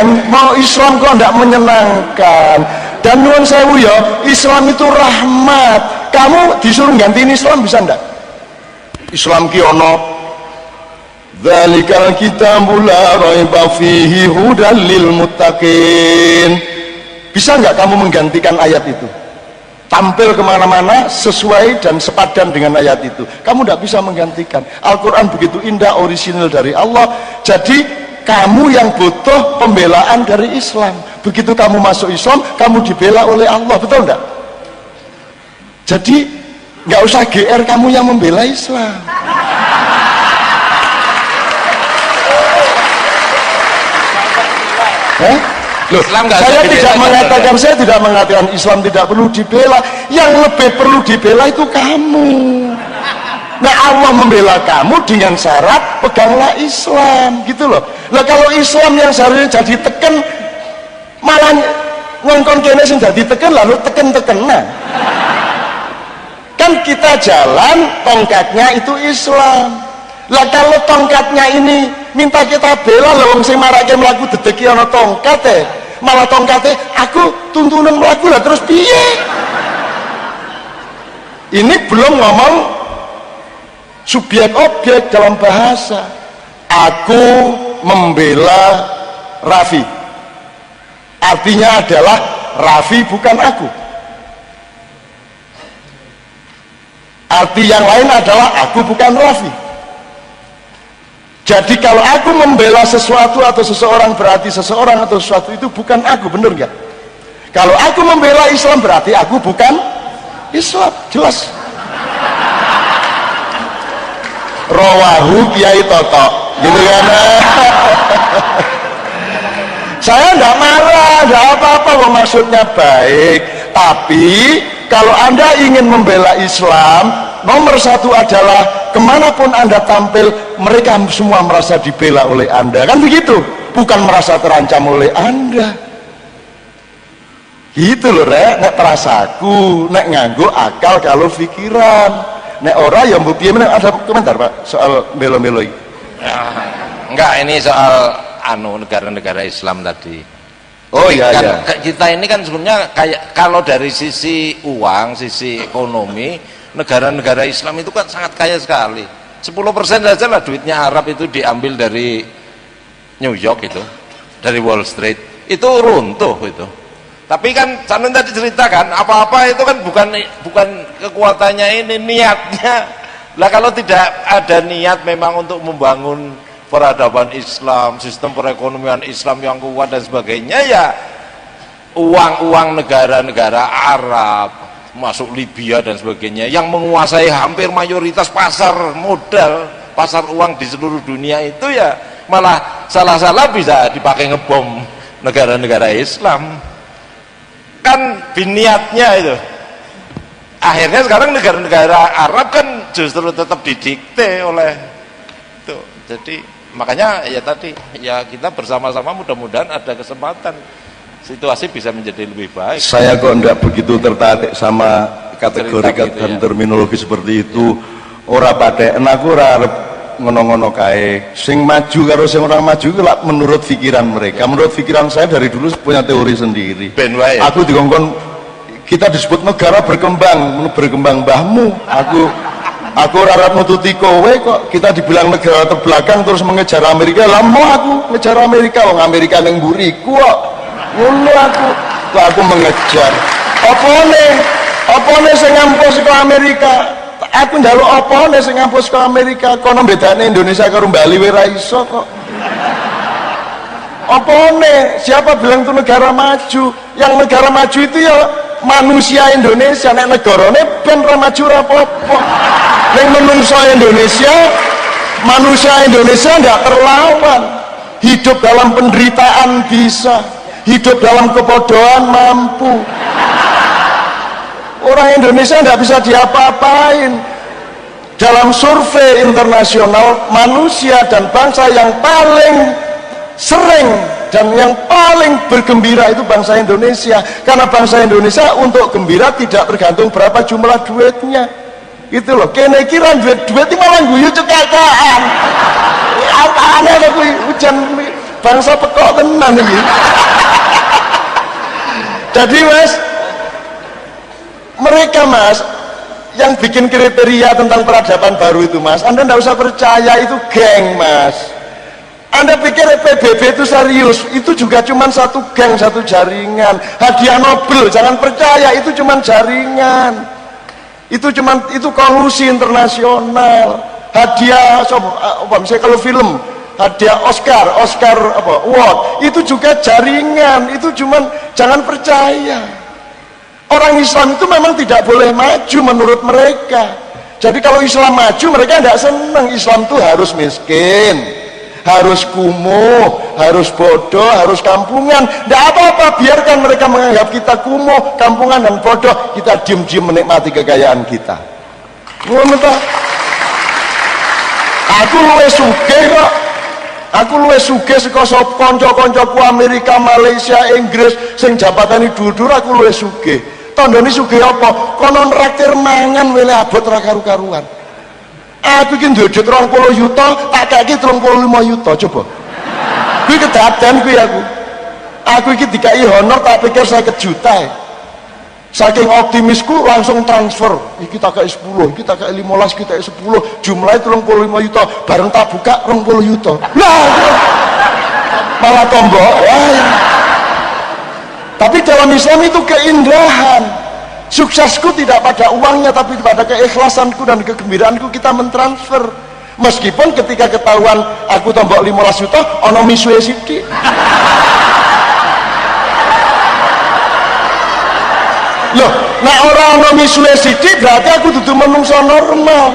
Ken, mau Islam kok ndak menyenangkan. Dan nuwun sewu ya, Islam itu rahmat. Kamu disuruh gantiin Islam bisa ndak? Islam ki ono dzalikal kitabul la raiba fihi hudal lil muttaqin. Bisa nggak kamu menggantikan ayat itu? Tampil kemana-mana sesuai dan sepadan dengan ayat itu. Kamu tidak bisa menggantikan. Al-Quran begitu indah, orisinal dari Allah. Jadi kamu yang butuh pembelaan dari Islam. Begitu kamu masuk Islam, kamu dibela oleh Allah, betul enggak? Jadi nggak usah GR kamu yang membela Islam. Loh, saya tidak mengatakan Islam tidak perlu dibela. Yang lebih perlu dibela itu kamu. Nah, Allah membela kamu dengan syarat peganglah Islam, gitu loh. Nah, kalau Islam yang seharusnya jadi teken, malah ngongkon kene sing jadi teken, lalu teken-teken. Nah, kan kita jalan tongkatnya itu Islam. Lah kalau tongkatnya ini minta kita bela, lah wong sing marake mlaku dedeki ana tongkat malah tongkate aku tuntunan mlaku lah terus piye? Ini belum ngomong subjek objek dalam bahasa. Aku membela Raffi. Artinya adalah Raffi bukan aku. Arti yang lain adalah aku bukan Raffi. Jadi kalau aku membela sesuatu atau seseorang berarti seseorang atau sesuatu itu bukan aku, bener nggak? Kalau aku membela Islam berarti aku bukan Islam, jelas. Rawahu Kiai Toto, gitu kan? Saya enggak marah, enggak apa-apa, maksudnya baik. Tapi kalau Anda ingin membela Islam, nomor satu adalah kemanapun Anda tampil, mereka semua merasa dibela oleh Anda, kan begitu? Bukan merasa terancam oleh Anda. Gitu loh, Rek. Nek perasaku, nek nganggo akal kalau pikiran. Nek ora ya mbok piye meneh. Ada komentar, Pak, soal belo-belo iki? Enggak, ini soal negara-negara Islam tadi. Oh iya, kan, iya. Kita ini kan sebenarnya kayak kalau dari sisi uang, sisi ekonomi, negara-negara Islam itu kan sangat kaya sekali. 10% saja lah duitnya Arab itu diambil dari New York itu, dari Wall Street, itu runtuh itu. Tapi kan Sanun tadi ceritakan apa-apa itu kan bukan kekuatannya ini, niatnya. Lah kalau tidak ada niat memang untuk membangun peradaban Islam, sistem perekonomian Islam yang kuat dan sebagainya, ya uang-uang negara-negara Arab masuk Libya dan sebagainya yang menguasai hampir mayoritas pasar modal, pasar uang di seluruh dunia itu, ya malah salah-salah bisa dipakai ngebom negara-negara Islam. Kan biniatnya itu. Akhirnya sekarang negara-negara Arab kan justru tetap didikte oleh itu. Jadi makanya ya tadi, ya kita bersama-sama mudah-mudahan ada kesempatan situasi bisa menjadi lebih baik. Saya kok enggak begitu tertarik sama kategori gitu, dan terminologi seperti itu. Ora patheken aku ora arep ngono-ngono kae. Sing maju karo sing ora maju itu lah menurut pikiran mereka. Menurut pikiran saya dari dulu punya teori sendiri. Aku dikongkon kita disebut negara berkembang mbahmu. Aku ora arep nututi kowe kok. Kita dibilang negara terbelakang terus mengejar Amerika. Lah mau aku ngejar Amerika, wong Amerika ning mburiku kok. Ngono aku mengejar. Opone sing ngampus ke Amerika? Aku njaluk opone sing ngampus ke Amerika? Kono bedane Indonesia karo Bali ora iso kok. Opone? Siapa bilang itu negara maju? Yang negara maju itu ya manusia Indonesia. Nek negarane ben ora maju ora apa-apa. Ning menungso Indonesia, manusia Indonesia ndak terlawan. Hidup dalam penderitaan bisa, hidup dalam kebodohan mampu. Orang Indonesia tidak bisa diapa-apain. Dalam survei internasional, manusia dan bangsa yang paling sering dan yang paling bergembira itu bangsa Indonesia. Karena bangsa Indonesia untuk gembira tidak bergantung berapa jumlah duitnya. Itu loh, kene kira duit itu malah guyu cekakaan. Apaan ada hujan bangsa pekok tenan ini. Jadi Mas, mereka Mas yang bikin kriteria tentang peradaban baru itu Mas, Anda tidak usah percaya itu geng Mas. Anda pikir PBB itu serius, itu juga cuma satu geng, satu jaringan. Hadiah Nobel, jangan percaya, itu cuma jaringan. Itu kolusi internasional. Hadiah apa misalnya kalau film, hadiah Oscar apa award, itu juga jaringan. Itu cuma, jangan percaya. Orang Islam itu memang tidak boleh maju menurut mereka. Jadi kalau Islam maju, mereka tidak senang. Islam itu harus miskin, harus kumuh, harus bodoh, harus kampungan. Tidak apa-apa, biarkan mereka menganggap kita kumuh, kampungan dan bodoh. Kita diem-diem menikmati kekayaan kita. Ngono ta? Aku luwih sugih kok. Aku luwih sugih saka kanca-kancaku Amerika, Malaysia, Inggris sing jabatane dhuwur, aku luwih sugih. Tandane sugih apa? Kono nraktir mangan wele abot ra karu-karuan. Aku iki duwe duit 20 juta, tak kakek 35 juta coba. Kuwi kedaden kuwi aku. Aku iki dikai honor tak pikir 50 juta. Saking optimisku langsung transfer. Iki tak kai 10, iki tak kai 15, iki tak kai 10, jumlahnya 35 juta. Bareng tak buka 20 juta. Lah, malah tombok. Tapi dalam Islam itu keindahan. Suksesku tidak pada uangnya, tapi pada keikhlasanku dan kegembiraanku kita mentransfer. Meskipun ketika ketahuan aku tombok 15 juta, ono misue sithik. Loh, nek ora ono misue sithik berarti aku dudu menungso normal.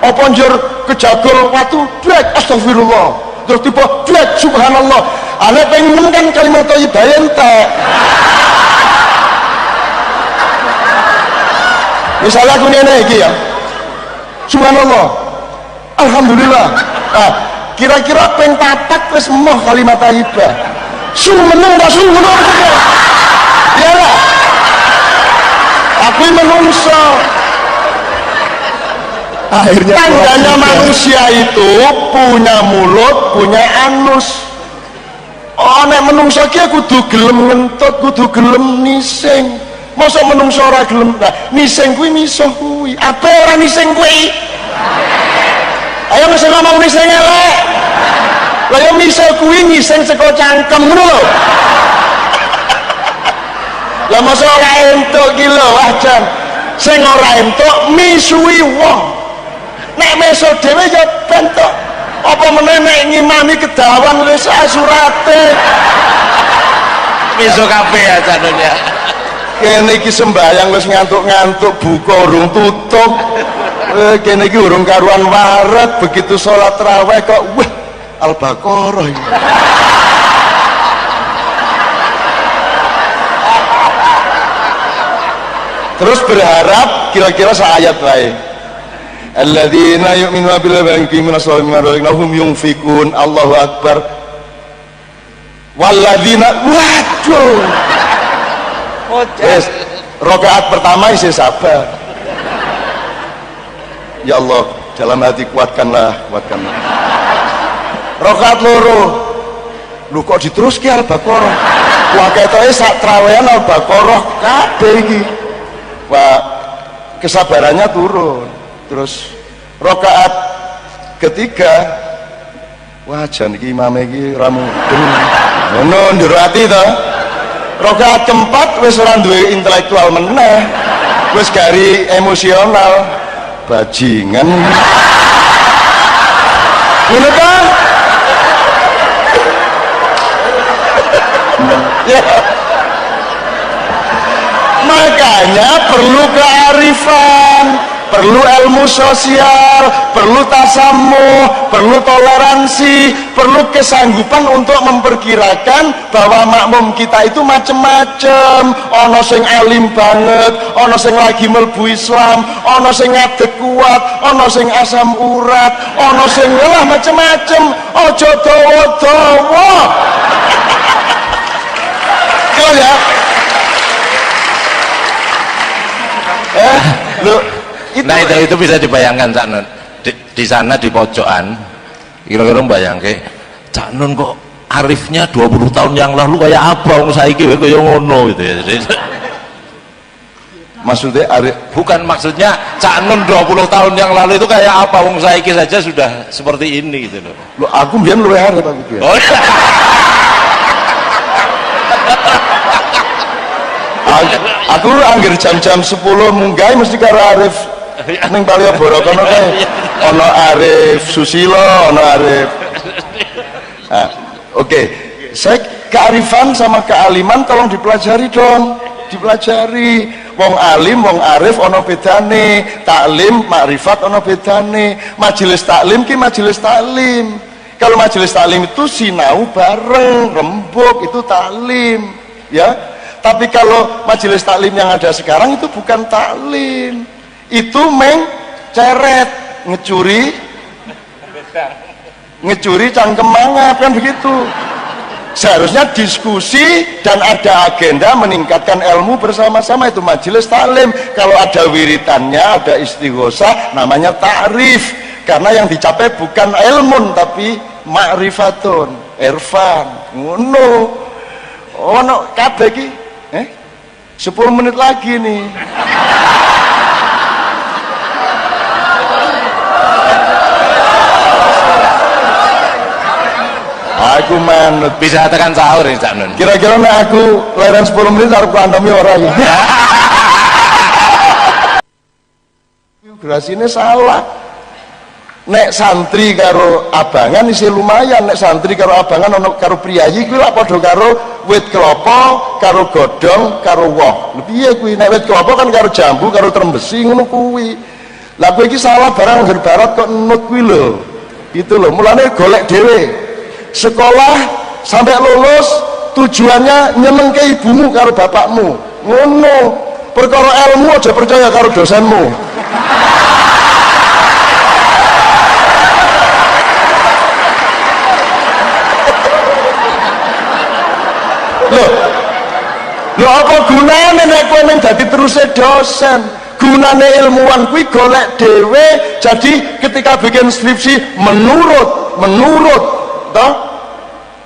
Apa njur kejagol watu, dek astagfirullah. Terus tiba, dek subhanallah. Ana pengen kan kalimat thayyibah entek. Misalnya aku ngene iki ya, subhanallah, alhamdulillah. Nah, kira-kira ping 4 wis emoh kalimat thayyibah. Sumeneng ta sumeneng. Ya lah. Aku menungso. Akhirnya tandanya manusia itu punya mulut, punya anus. Oh, nek menungso ki kudu gelem ngentut, kudu gelem nising. Masa menungso ora gelem, nah, nising kuwi misuh kuwi. Apa ora nising kuwi? Ayo mesti ngomong nising elek. Lah yo misuh kuwi nising saka cangkem ngono lho. Lah masa ora entuk ki lho, wah jan. Sing ora entuk misuhi wong. Nek misuh dhewe yo bentuk. Apa meneh nek ngimami kedawan wis surate. Misuh kabeh ya janune. Kene iki sembayang wis ngantuk-ngantuk, buka urung tutup. Kene iki urung karuan waret, begitu sholat tarawih kok wah Al-Baqarah iki. Terus berharap kira-kira seayat wae. Alladzina yu'minuna billahi wa yuqimuna sholata wa mimma hum yunfikun. Allahu akbar. Walladzina, waduh. Yes, rakaat pertama isi sabar. Ya Allah, dalam hati kuatkanlah. Rakaat loro, lu kok diteruski Al-Baqarah? Wah ketoke sak trawean Al-Baqarah kabeh iki. Wah, kesabarannya turun. Terus rakaat ketiga, wah jan iki imame iki ora mudeng. Ngono ndero ati to. Rakaat keempat wis ora duwe intelektual meneh, wis gari emosional, bajingan. Ngono ta? Ya. Makanya perlu kearifan, perlu ilmu sosial, perlu tasamuh, perlu toleransi, perlu kesanggupan untuk memperkirakan bahwa makmum kita itu macem-macem. Ono sing alim banget, ono sing lagi mlebu Islam, ono sing ngadeg kuat, ono sing asam urat, ono sing lah macem-macem. Ojo dawa-dawa. Kau ya? Loh, nah itu bisa dibayangkan Cak Nun di sana di pojokan kira-kira bayangke Cak Nun kok arifnya 20 tahun yang lalu kayak apa wong saiki wae kaya ngono gitu ya. Maksudnya Bukan maksudnya Cak Nun 20 tahun yang lalu itu kayak apa wong saiki saja sudah seperti ini gitu loh. Loh, aku mbiyen luwih arep aku biyen. Oh, aku angger jam-jam 10 munggah mesti karo Arif ning Malioboro kono kae. Ono Arif Susilo, ono Arif. Nah, oke. Saya kearifan sama kealiman tolong dipelajari dong. Dipelajari. Wong alim, wong arif ono bedane. Taklim, makrifat ono bedane. Majelis taklim ki majelis taklim. Kalau majelis taklim itu sinau bareng, rembuk itu taklim, ya. Tapi kalau majelis taklim yang ada sekarang itu bukan taklim, itu ceret, ngecuri cangkem mangap, kan begitu. Seharusnya diskusi dan ada agenda meningkatkan ilmu bersama-sama, itu majelis taklim. Kalau ada wiritannya, ada istighosah, namanya ta'rif, karena yang dicapai bukan ilmun tapi ma'rifatun, irfan, ngono. Ono kabeh iki 10 menit lagi nih. Aku manut bisa tekan sahur ya Cak Nun. Kira-kira nek aku leren 10 menit harus kuantomi ora iki. Geografisine salah. Nek santri karo abangan isih lumayan, nek santri karo abangan ono karo priyayi kuwi lak padha karo wit kelapa karo godhong karo woh. Lha piye kuwi? Nek wit kelapa kan karo jambu karo trembesi ngono kuwi. Lah kowe iki salah barang ngger barat kok nut kuwi lho. Gitu lho. Mulane golek dhewe. Sekolah sampai lulus tujuannya nyenengke ibumu karo bapakmu. Ngono. Perkara ilmu aja percaya karo dosenmu. Loh apa gunane nek kowe ning dadi teruse dosen? Gunane ilmuwan kuwi golek dhewe. Jadi ketika bikin skripsi menurut toh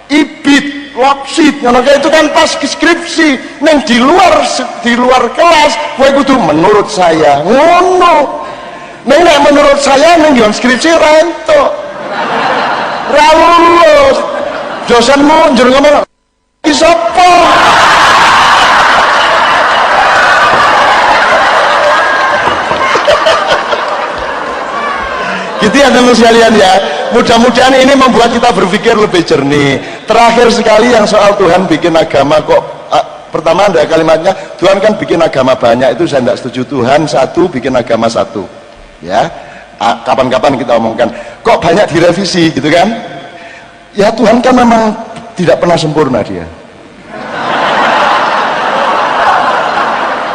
ibit lapsit ngono kae itu kan pas skripsi. Ning di luar kelas kowe kudu menurut saya. Ngono. Nek menurut saya ning nggon skripsi ra entuk. Ra lulus. Dosenmu njur ngomong iki sapa? Gitu ya teman sekalian ya. Mudah-mudahan ini membuat kita berpikir lebih jernih. Terakhir sekali yang soal Tuhan bikin agama kok pertama ada kalimatnya Tuhan kan bikin agama banyak, itu saya tidak setuju. Tuhan satu bikin agama satu. Ya. Kapan-kapan kita omongkan. Kok banyak direvisi gitu kan? Ya Tuhan kan memang tidak pernah sempurna dia.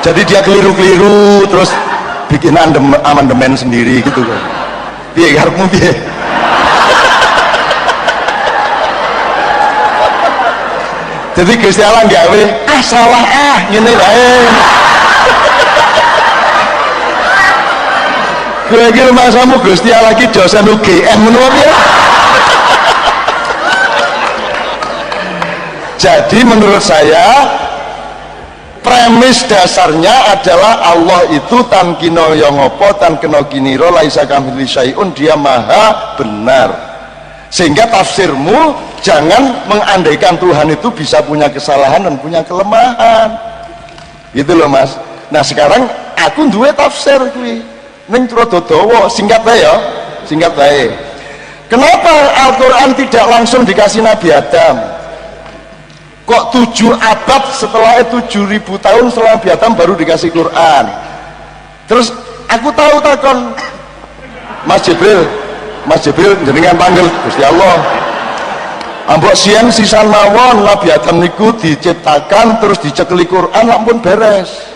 Jadi dia keliru-keliru terus bikin amandemen sendiri gitu kan. Piye karepmu piye? Jadi Gusti Allah gawe salah ngene wae. Kowe iki masamu Gusti Allah iki dosen UGM ngono piye? Jadi menurut saya premis dasarnya adalah Allah itu tan kino yang ngopo tan keno kiniro laisa kamitsli syai'un, dia maha benar. Sehingga tafsirmu jangan mengandaikan Tuhan itu bisa punya kesalahan dan punya kelemahan. Gitu loh Mas. Nah sekarang aku duwe tafsir kuwi ning rada dawa, singkat wae ya. Singkat wae. Kenapa Al-Qur'an tidak langsung dikasih Nabi Adam? Kok 7 abad setelah 7.000 tahun setelah Nabi Adam baru dikasih Quran? Terus aku tahu takon Mas Jibril jenengan panggil Gusti Allah. Ambok siang sisan mawon Nabi Adam niku diciptakan terus dicekeli Quran lampun beres.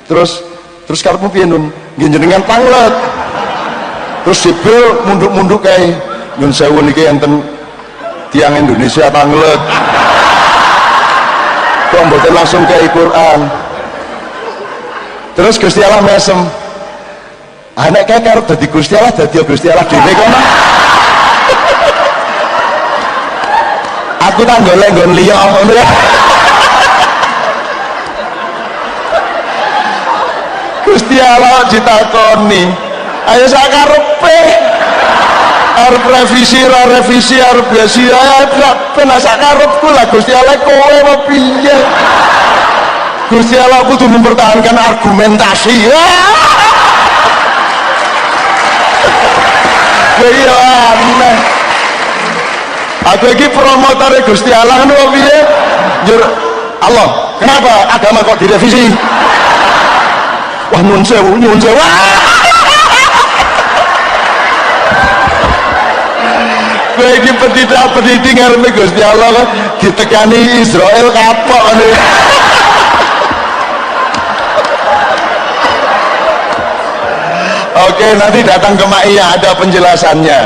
Terus karepmu piye Nun? Nggih jenengan panglet. Terus Jibril munduk-munduk kae nyun sewu niki enten tiang Indonesia panglet. Kok mboten langsung ke Quran. Terus Gusti Allah mesem. Nek kae karep dadi Gusti Allah dadi Gusti Allah dhewe kono. Aku aku tak golek nggon liya ngono ya. Gusti Allah ditakoni, ayo sakarepe arep revisi arep biasi ben sakarepku lah Gusti Allah kowe apa piye. Gusti Allah kudu mempertahankan argumentasi. Iya aneh. Aku iki promotor Gusti Allah ngono piye? Jur Allah, kenapa agama kok direvisi? Wah nyun sewu. Kowe iki pendidik ngarepe Gusti Allah kok ditekani Israel kapok ngene. Oke, nanti datang ke Maia ada penjelasannya.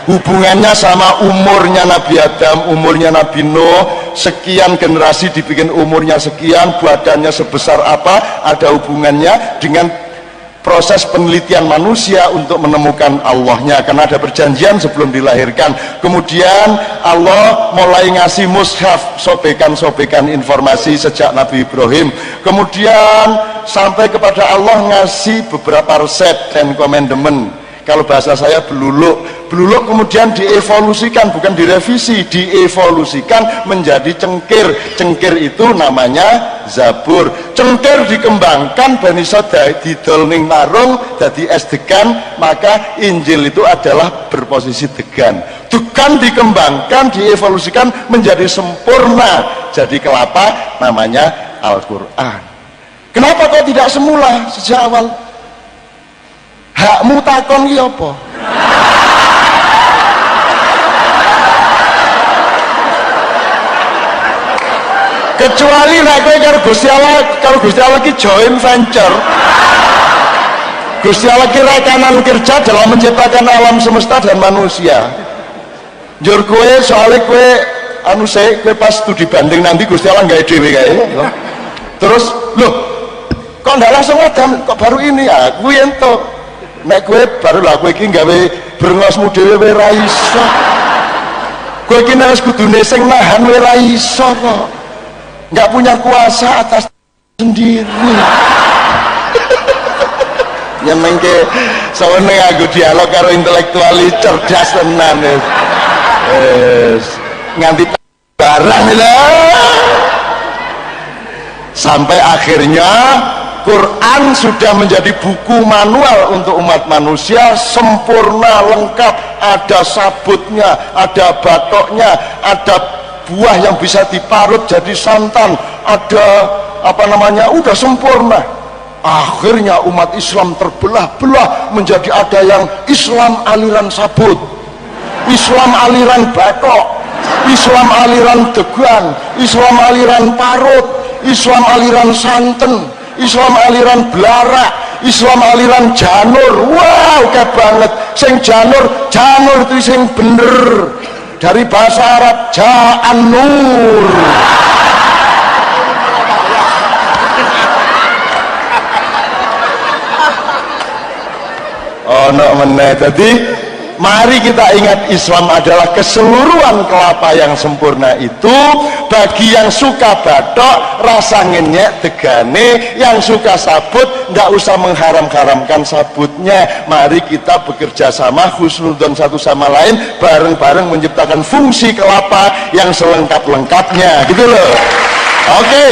Hubungannya sama umurnya Nabi Adam, umurnya Nabi Nuh, sekian generasi dibikin umurnya sekian, badannya sebesar apa, ada hubungannya dengan proses penelitian manusia untuk menemukan Allahnya, karena ada perjanjian sebelum dilahirkan. Kemudian Allah mulai ngasih mushaf, sobekan informasi sejak Nabi Ibrahim. Kemudian sampai kepada Allah ngasih beberapa resep dan komandemen. Kalau bahasa saya beluluk kemudian dievolusikan, bukan direvisi, dievolusikan menjadi cengkir itu namanya Zabur. Cengkir dikembangkan ben iso didol ning marung dadi es degan, maka Injil itu adalah berposisi degan. Degan dikembangkan, dievolusikan menjadi sempurna jadi kelapa, namanya Al-Qur'an. Kenapa kok tidak semula sejak awal? Hakmu takon ki apa? Kecuali nek kowe karo Gusti Allah ki joint venture. Gusti Allah ki rekanan kerja dalam menciptakan alam semesta dan manusia. Njur kowe soalnya kowe kowe pas studi banding nanti Gusti Allah gawe dhewe kae. Terus loh, kok ndak langsung adam, kok baru ini ya? Kuwi ento. Nek kowe baru lah kowe iki gawe brengosmu dhewe ora iso. Kowe iki nek kudune sing nahan ora iso kok. Enggak punya kuasa atas sendiri. Nyemengke sawene aku dialog karo intelektual cerdas tenan wis. Nganti barang lah. Sampai akhirnya Quran sudah menjadi buku manual untuk umat manusia, sempurna, lengkap, ada sabutnya, ada batoknya, ada buah yang bisa diparut jadi santan, ada udah sempurna. Akhirnya umat Islam terbelah-belah menjadi ada yang Islam aliran sabut, Islam aliran batok, Islam aliran degan, Islam aliran parut, Islam aliran santen, Islam aliran belarak, Islam aliran janur. Wow, kayak banget. Sing janur itu sing bener. Dari bahasa Arab ja'an nur. Oh no meneh. Jadi mari kita ingat Islam adalah keseluruhan kelapa yang sempurna itu. Bagi yang suka batok rasa ngenyek degane, yang suka sabut ndak usah mengharam-haramkan sabutnya. Mari kita bekerja sama husnudzon satu sama lain, bareng-bareng menciptakan fungsi kelapa yang selengkap-lengkapnya gitu loh. Oke.